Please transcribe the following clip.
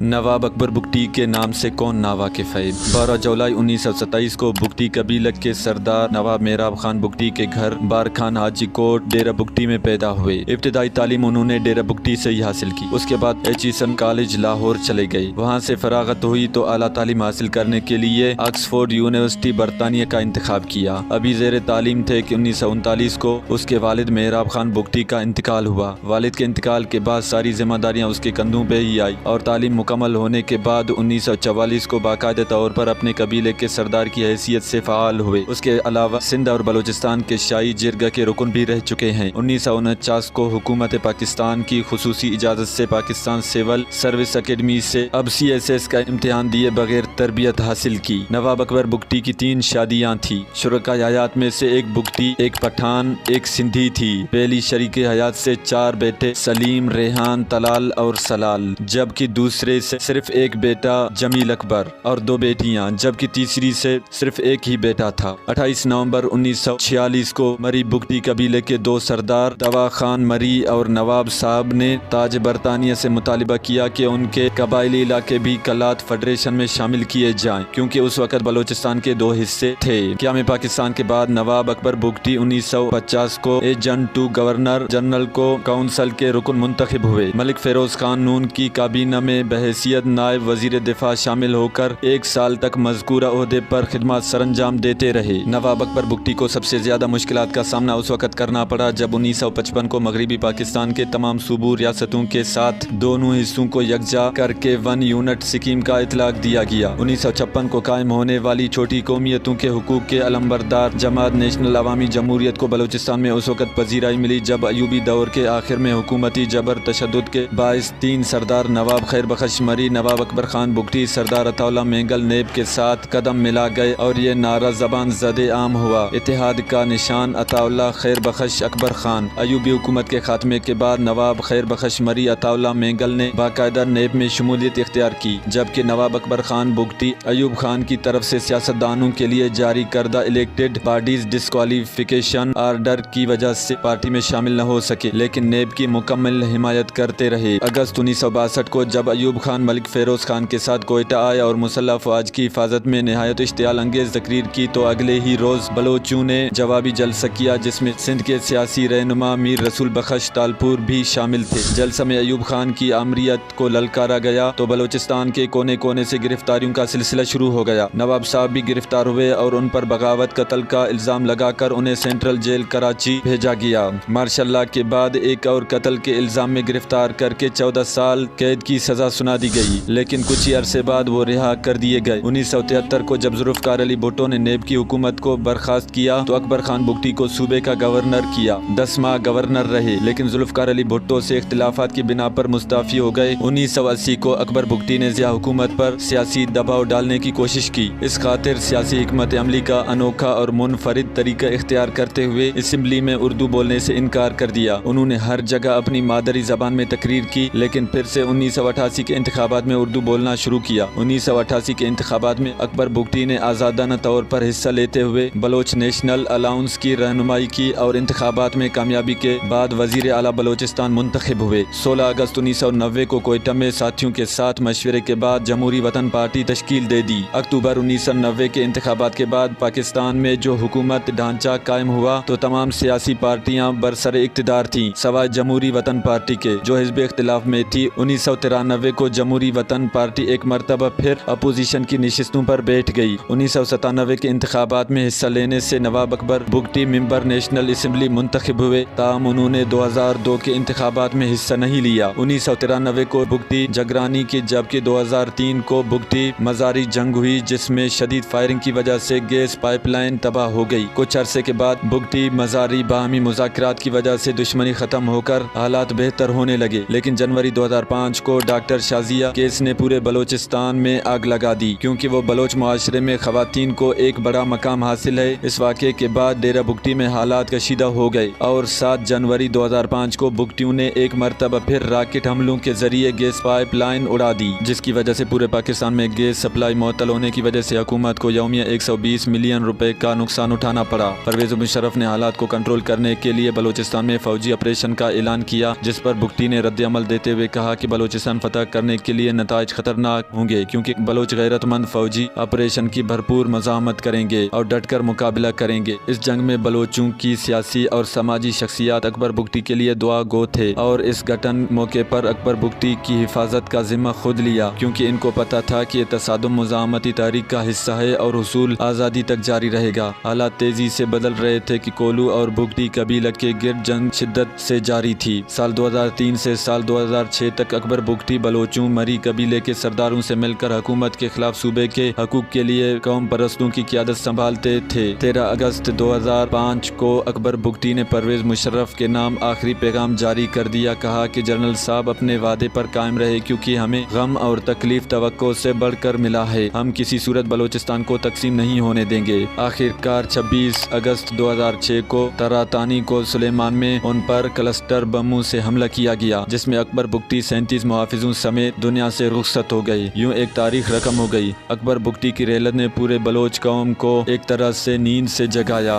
نواب اکبر بگٹی کے نام سے کون ناواقف ہے؟ 12 جولائی 1927 کو بگٹی قبیلہ کے سردار نواب میراب خان بگٹی کے گھر بارکھان حاجی کوٹ ڈیرہ بگٹی میں پیدا ہوئے۔ ابتدائی تعلیم انہوں نے ڈیرہ بگٹی سے ہی حاصل کی۔ اس کے بعد ایچیسن کالج لاہور چلے گئے۔ وہاں سے فراغت ہوئی تو اعلیٰ تعلیم حاصل کرنے کے لیے آکسفورڈ یونیورسٹی برطانیہ کا انتخاب کیا۔ ابھی زیر تعلیم تھے کہ 1939 کو اس کے والد میراب خان بگٹی کا انتقال ہوا۔ والد کے انتقال کے بعد ساری ذمہ داریاں اس کے کندھوں پہ ہی آئی اور تعلیم مکمل ہونے کے بعد 1944 کو باقاعدہ طور پر اپنے قبیلے کے سردار کی حیثیت سے فعال ہوئے۔ اس کے علاوہ سندھ اور بلوچستان کے شاہی جرگہ کے رکن بھی رہ چکے ہیں۔ 1949 کو حکومت پاکستان کی خصوصی اجازت سے پاکستان سول سروس اکیڈمی سے اب CSS کا امتحان دیے بغیر تربیت حاصل کی۔ نواب اکبر بگٹی کی 3 شادیاں تھیں۔ شرکائے حیات میں سے ایک بگٹی، ایک پٹھان، ایک سندھی تھی۔ پہلی شریک حیات سے 4 بیٹے سلیم، ریحان، طلال اور سلال، جبکہ دوسرے سے صرف ایک بیٹا جمیل اکبر اور 2 بیٹیاں، جبکہ تیسری سے صرف ایک ہی بیٹا تھا۔ 28 نومبر 1946 کو مری بگٹی قبیلے کے 2 سردار دوا خان مری اور نواب صاحب نے تاج برطانیہ سے مطالبہ کیا کہ ان کے قبائلی علاقے بھی کلات فیڈریشن میں شامل کیے جائیں، کیونکہ اس وقت بلوچستان کے 2 حصے تھے۔ قیام پاکستان کے بعد نواب اکبر بگٹی 1950 کو ایجنٹ ٹو گورنر جنرل کو کونسل کے رکن منتخب ہوئے۔ ملک فیروز خان نون کی کابینہ میں بحیثیت نائب وزیر دفاع شامل ہو کر 1 سال تک مذکورہ عہدے پر خدمات سر انجام دیتے رہے۔ نواب اکبر بگٹی کو سب سے زیادہ مشکلات کا سامنا اس وقت کرنا پڑا جب 1955 کو مغربی پاکستان کے تمام صوبوں ریاستوں کے ساتھ دونوں حصوں کو یکجا کر کے 1 یونٹ اسکیم کا اطلاق دیا گیا۔ 1956 کو قائم ہونے والی چھوٹی قومیتوں کے حقوق کے علمبردار جماعت نیشنل عوامی جمہوریت کو بلوچستان میں اس وقت پذیرائی ملی جب ایوبی دور کے آخر میں حکومتی جبر تشدد کے باعث 3 سردار نواب خیر بخش مری، نواب اکبر خان بگٹی، سردار عطا اللہ مینگل نیب کے ساتھ قدم ملا گئے اور یہ نعرہ زبان زد عام ہوا: اتحاد کا نشان عطا اللہ خیر بخش اکبر خان۔ ایوبی حکومت کے خاتمے کے بعد نواب خیر بخش مری عطا اللہ مینگل نے باقاعدہ نیب میں شمولیت اختیار کی، جبکہ نواب اکبر خان بگٹی ایوب خان کی طرف سے سیاستدانوں کے لیے جاری کردہ الیکٹڈ باڈیز ڈسکوالیفیکیشن آرڈر کی وجہ سے پارٹی میں شامل نہ ہو سکے، لیکن نیب کی مکمل حمایت کرتے رہے۔ اگست 1962 کو جب ایوب خان ملک فیروز خان کے ساتھ کوئٹہ آئے اور مسلح افواج کی حفاظت میں نہایت اشتعال انگیز تقریر کی تو اگلے ہی روز بلوچوں نے جوابی جلسہ کیا جس میں سندھ کے سیاسی رہنما میر رسول بخش تالپور بھی شامل تھے۔ جلسہ میں ایوب خان کی آمریت کو للکارا گیا تو بلوچستان کے کونے کونے سے گرفتاریوں کا سلسلہ شروع ہو گیا۔ نواب صاحب بھی گرفتار ہوئے اور ان پر بغاوت، قتل کا الزام لگا کر انہیں سینٹرل جیل کراچی بھیجا گیا۔ مارشل لاء کے بعد ایک اور قتل کے الزام میں گرفتار کر کے 14 سال قید کی سزا سنا دی گئی، لیکن کچھ ہی عرصے بعد وہ رہا کر دیے گئے۔ 1973 کو جب ذوالفقار علی بھٹو نے نیب کی حکومت کو برخاست کیا تو اکبر خان بگٹی کو صوبے کا گورنر کیا۔ 10 ماہ گورنر رہے، لیکن ذوالفقار علی بھٹو سے اختلافات کی بنا پر مستعفی ہو گئے۔ 1980 کو اکبر بگٹی نے ضیاء حکومت پر سیاسی دباؤ ڈالنے کی کوشش کی۔ اس خاطر سیاسی حکمت عملی کا انوکھا اور منفرد طریقہ اختیار کرتے ہوئے اسمبلی میں اردو بولنے سے انکار کر دیا۔ انہوں نے ہر جگہ اپنی مادری زبان میں تقریر کی، لیکن پھر سے 1988 کے انتخابات میں اردو بولنا شروع کیا۔ 1988 کے انتخابات میں اکبر بگٹی نے آزادانہ طور پر حصہ لیتے ہوئے بلوچ نیشنل الاؤنس کی رہنمائی کی اور انتخابات میں کامیابی کے بعد وزیر اعلیٰ بلوچستان منتخب ہوئے۔ 16 اگست 1990 کو کوئٹہ میں ساتھیوں کے ساتھ مشورے کے بعد جمہوری وطن پارٹی تشکیل دے دی۔ اکتوبر 1990 کے انتخابات کے بعد پاکستان میں جو حکومت ڈھانچہ قائم ہوا تو تمام سیاسی پارٹیاں برسر اقتدار تھیں سوائے جمہوری وطن پارٹی کے، جو حزب اختلاف میں تھی۔ 1993 کو جمہوری وطن پارٹی ایک مرتبہ پھر اپوزیشن کی نشستوں پر بیٹھ گئی۔ 1997 کے انتخابات میں حصہ لینے سے نواب اکبر بگٹی ممبر نیشنل اسمبلی منتخب ہوئے، تاہم انہوں نے 2002 کے انتخابات میں حصہ نہیں لیا۔ 1993 کو بگٹی جگرانی کی، جبکہ 2003 کو بگٹی مزاری جنگ ہوئی جس میں شدید فائرنگ کی وجہ سے گیس پائپ لائن تباہ ہو گئی۔ کچھ عرصے کے بعد بگٹی مزاری باہمی مذاکرات کی وجہ سے دشمنی ختم ہو کر حالات بہتر ہونے لگے، لیکن جنوری 2005 کو ڈاکٹر شازیہ کیس نے پورے بلوچستان میں آگ لگا دی، کیونکہ وہ بلوچ معاشرے میں خواتین کو ایک بڑا مقام حاصل ہے۔ اس واقعے کے بعد ڈیرہ بگٹی میں حالات کشیدہ ہو گئے اور 7 جنوری 2005 کو بگٹیوں نے ایک مرتبہ پھر راکٹ حملوں کے ذریعے گیس پائپ لائن اڑا دی، جس کی وجہ سے پورے پاکستان میں گیس سپلائی معطل ہونے کی وجہ سے حکومت کو یومیہ 120 ملین روپے کا نقصان اٹھانا پڑا۔ پرویز مشرف نے حالات کو کنٹرول کرنے کے لیے بلوچستان میں فوجی آپریشن کا اعلان کیا، جس پر بگٹی نے رد عمل دیتے ہوئے کہا کہ بلوچستان فتح کرنے کرنے کے لیے نتائج خطرناک ہوں گے، کیونکہ بلوچ غیرت مند فوجی آپریشن کی بھرپور مزاحمت کریں گے اور ڈٹ کر مقابلہ کریں گے۔ اس جنگ میں بلوچوں کی سیاسی اور سماجی شخصیات اکبر بگٹی کے لیے دعا گو تھے، اور اس گھٹن موقع پر اکبر بگٹی کی حفاظت کا ذمہ خود لیا، کیونکہ ان کو پتہ تھا کہ یہ تصادم مزاحمتی تحریک کا حصہ ہے اور حصول آزادی تک جاری رہے گا۔ حالات تیزی سے بدل رہے تھے کہ کولو اور بگٹی قبیلہ کے گرد جنگ شدت سے جاری تھی۔ سال 2003 سے سال 2006 تک اکبر بگٹی بلوچوں مری قبیلے کے سرداروں سے مل کر حکومت کے خلاف صوبے کے حقوق کے لیے قوم پرستوں کی قیادت سنبھالتے تھے۔ 13 اگست 2005 کو اکبر بگٹی نے پرویز مشرف کے نام آخری پیغام جاری کر دیا۔ کہا کہ جنرل صاحب اپنے وعدے پر قائم رہے، کیونکہ ہمیں غم اور تکلیف توقع سے بڑھ کر ملا ہے، ہم کسی صورت بلوچستان کو تقسیم نہیں ہونے دیں گے۔ آخرکار 26 اگست 2006 کو تراتانی کو سلیمان میں ان پر کلسٹر بموں سے حملہ کیا گیا، جس میں اکبر بگٹی 37 محافظوں سمیت دنیا سے رخصت ہو گئی۔ یوں ایک تاریخ رقم ہو گئی۔ اکبر بگٹی کی رحلت نے پورے بلوچ قوم کو ایک طرح سے نیند سے جگایا۔